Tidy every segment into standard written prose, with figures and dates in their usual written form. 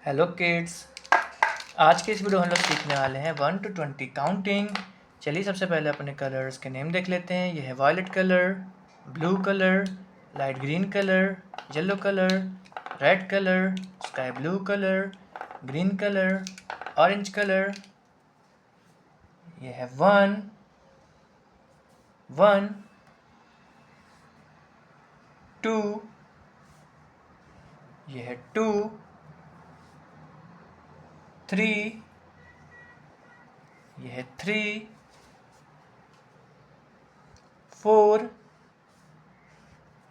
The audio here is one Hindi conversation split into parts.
Hello kids. आज के इस वीडियो हम लोग सीखने वाले हैं 1 to 20 काउंटिंग। चलिए सबसे पहले अपने कलर्स के नेम देख लेते हैं। यह है violet colour, blue colour, light green colour, yellow colour, red colour, sky blue colour, green colour, orange colour. यह है 1 1 2, यह है 2 3, यह है 3 4,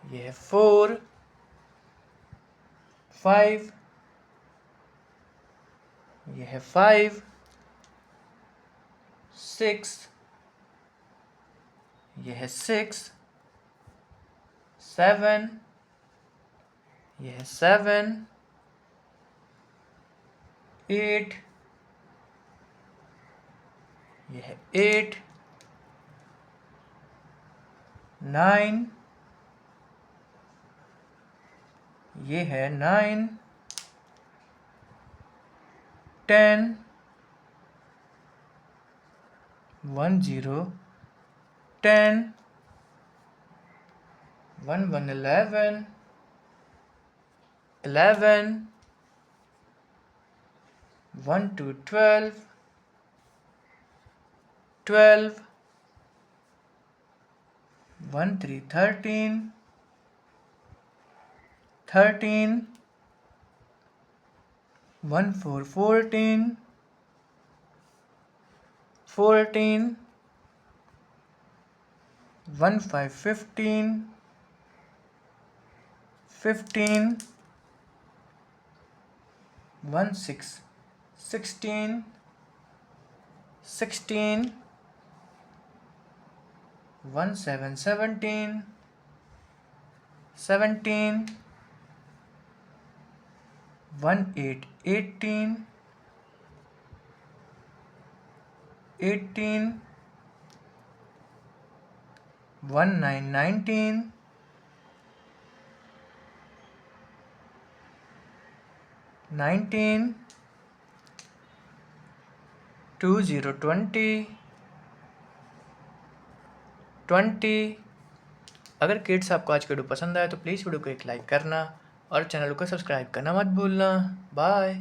यह है 4 5, यह है 5 6, यह है 6 7, यह है 7 8, यह है 8 9, ये है 9 10 1 0 10 1 1 11 11 1 2 12 12 1 3 13 13 1 4 14 14 1 5 15 15 1 6 16 16 1 7 17 17 1 8 18 18 1 9 19 19 2 0 20 20। अगर किड्स आपको आज का वीडियो पसंद आए तो प्लीज़ वीडियो को एक लाइक करना और चैनल को सब्सक्राइब करना मत भूलना। बाय।